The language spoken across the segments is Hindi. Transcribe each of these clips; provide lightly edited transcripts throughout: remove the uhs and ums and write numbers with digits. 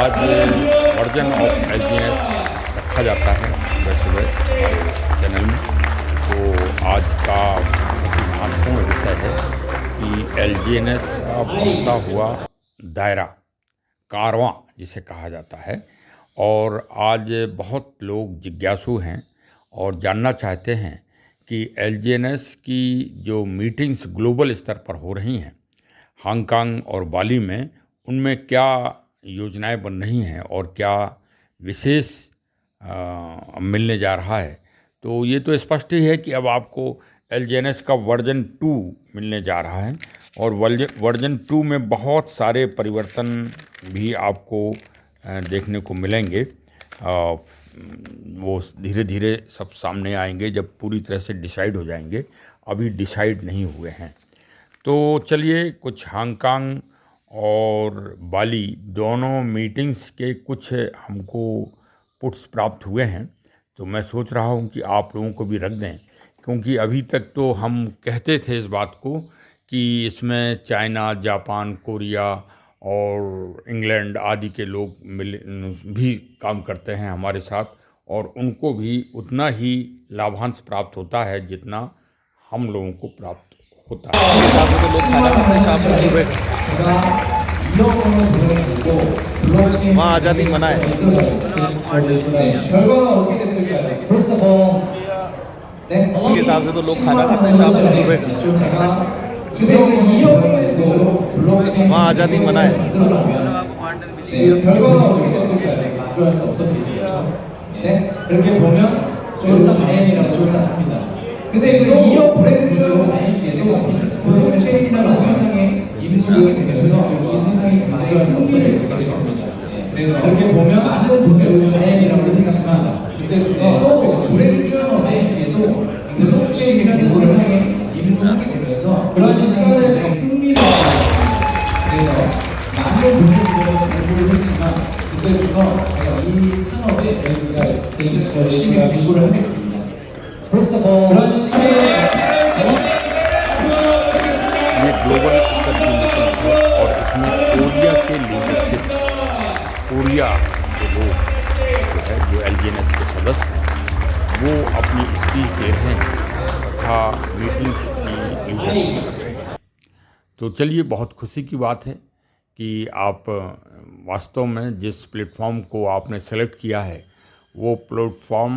आज वर्जन ऑफ एलजीएनएस रखा जाता है सुबह सुबह हमारे चैनल में। तो आज का बहुत ही महत्वपूर्ण विषय है कि एलजीएनएस का बढ़ता हुआ दायरा, कारवां जिसे कहा जाता है। और आज बहुत लोग जिज्ञासु हैं और जानना चाहते हैं कि एलजीएनएस की जो मीटिंग्स ग्लोबल स्तर पर हो रही हैं हांगकांग और बाली में, उनमें क्या योजनाएं बन रही हैं और क्या विशेष मिलने जा रहा है। तो ये तो स्पष्ट ही है कि अब आपको एलजीएनएस का वर्जन 2 मिलने जा रहा है और वर्जन 2 में बहुत सारे परिवर्तन भी आपको देखने को मिलेंगे। वो धीरे धीरे सब सामने आएंगे जब पूरी तरह से डिसाइड हो जाएंगे, अभी डिसाइड नहीं हुए हैं। तो चलिए, कुछ हांगकांग और बाली दोनों मीटिंग्स के कुछ हमको पुट्स प्राप्त हुए हैं, तो मैं सोच रहा हूँ कि आप लोगों को भी रख दें, क्योंकि अभी तक तो हम कहते थे इस बात को कि इसमें चाइना, जापान, कोरिया और इंग्लैंड आदि के लोग भी काम करते हैं हमारे साथ, और उनको भी उतना ही लाभांश प्राप्त होता है जितना हम लोगों को प्राप्त होता है। के हिसाब से तो लोग खाना खाते हैं शाम को सुबह। वहाँ आज़ादी मनाए। के हिसाब से तो लोग खाना खाते हैं शाम को सुबह। वहाँ आज़ादी मनाए। 마주할 수 없었겠죠. 네? 그렇게 보면 저희가 다행이라고 생각합니다. 근데 그 이어 브랜드 다행이게도 블록체인이라는 세상에 임시하게 되면서 이 세상이 마주할 수 없었겠죠. 그래서 그렇게 보면 많은 분들도 다행이라고 생각하지만 근데 또 브랜드 다행이게도 블록체인이라는 세상에 입문하게 되면서 그런 시간을 되게 흥미로워하고 그래서 많은 분들도 공부를 했지만 그때부터 제가 이 산업에 열심히 공부를 하게 됩니다. 그런 시기에 ये ग्लोबल स्तर की मीटिंग है और इसमें कोरिया के लीडरशिप, कोरिया के लोग जो है, जो एलजीएनएस के सदस्य हैं, वो अपनी स्पीच दे रहे हैं तथा मीटिंग्स की लीडरशिप कर रहे हैं। तो चलिए, बहुत खुशी की बात है कि आप वास्तव में जिस प्लेटफॉर्म को आपने सेलेक्ट किया है, वो प्लेटफॉर्म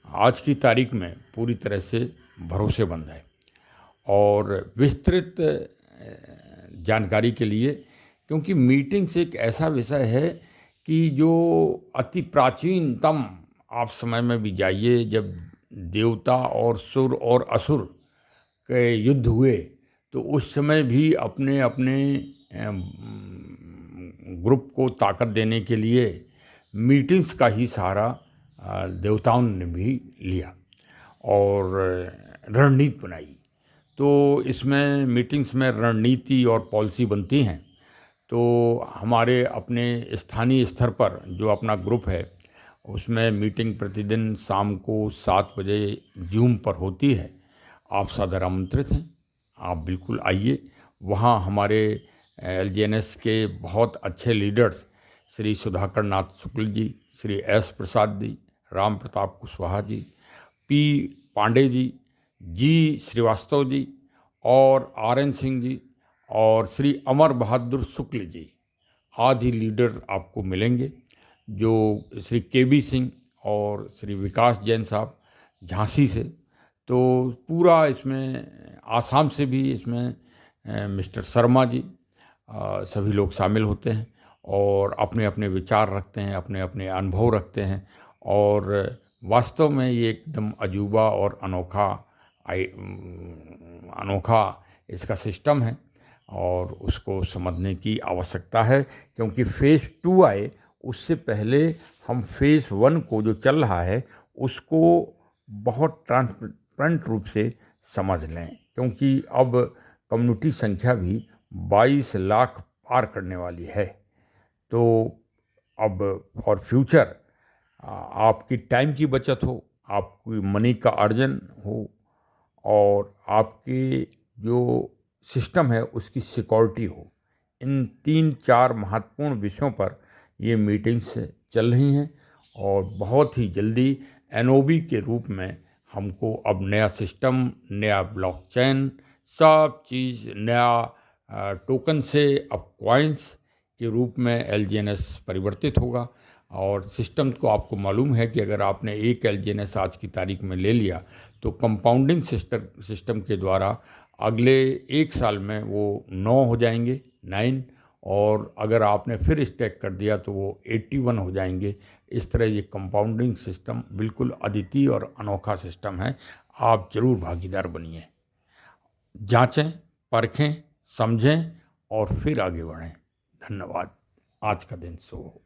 आज की तारीख में पूरी तरह से भरोसेमंद है। और विस्तृत जानकारी के लिए, क्योंकि मीटिंग्स एक ऐसा विषय है कि जो अति प्राचीनतम, आप समय में भी जाइए जब देवता और सुर और असुर के युद्ध हुए, तो उस समय भी अपने अपने ग्रुप को ताकत देने के लिए मीटिंग्स का ही सहारा देवताओं ने भी लिया और रणनीति बनाई। तो इसमें मीटिंग्स में रणनीति और पॉलिसी बनती हैं। तो हमारे अपने स्थानीय स्तर पर जो अपना ग्रुप है, उसमें मीटिंग प्रतिदिन शाम को 7 बजे जूम पर होती है। आप सादर आमंत्रित हैं, आप बिल्कुल आइए। वहाँ हमारे एलजीएनएस के बहुत अच्छे लीडर्स श्री सुधाकर नाथ शुक्ल जी, श्री एस प्रसाद जी, राम प्रताप कुशवाहा जी, पी पांडे जी, जी श्रीवास्तव जी और आर.एन. सिंह जी और श्री अमर बहादुर शुक्ल जी आदि लीडर आपको मिलेंगे। जो श्री के.बी. सिंह और श्री विकास जैन साहब झांसी से, तो पूरा इसमें आसाम से भी इसमें मिस्टर शर्मा जी, सभी लोग शामिल होते हैं और अपने अपने विचार रखते हैं, अपने अपने अनुभव रखते हैं। और वास्तव में ये एकदम अजूबा और अनोखा इसका सिस्टम है और उसको समझने की आवश्यकता है, क्योंकि फेज़ 2 आए उससे पहले हम फेज़ 1 को जो चल रहा है उसको बहुत ट्रांसपेरेंट रूप से समझ लें, क्योंकि अब कम्युनिटी संख्या भी 22 लाख पार करने वाली है। तो अब फॉर फ्यूचर आपकी टाइम की बचत हो, आपकी मनी का अर्जन हो और आपके जो सिस्टम है उसकी सिक्योरिटी हो, इन 3-4 महत्वपूर्ण विषयों पर ये मीटिंग्स चल रही हैं और बहुत ही जल्दी एनओबी के रूप में हमको अब नया सिस्टम, नया ब्लॉकचेन, सब चीज़ नया टोकन से अब कॉइन्स के रूप में एलजीएनएस परिवर्तित होगा। और सिस्टम को आपको मालूम है कि अगर आपने एक एलजीएनएस आज की तारीख में ले लिया तो कंपाउंडिंग सिस्टम के द्वारा अगले 1 साल में वो 9 हो जाएंगे, 9, और अगर आपने फिर स्टैक कर दिया तो वो 81 हो जाएंगे। इस तरह ये कंपाउंडिंग सिस्टम बिल्कुल अद्वितीय और अनोखा सिस्टम है। आप ज़रूर भागीदार बनिए, जांचें, परखें, समझें और फिर आगे बढ़ें। धन्यवाद। आज का दिन शुभ हो।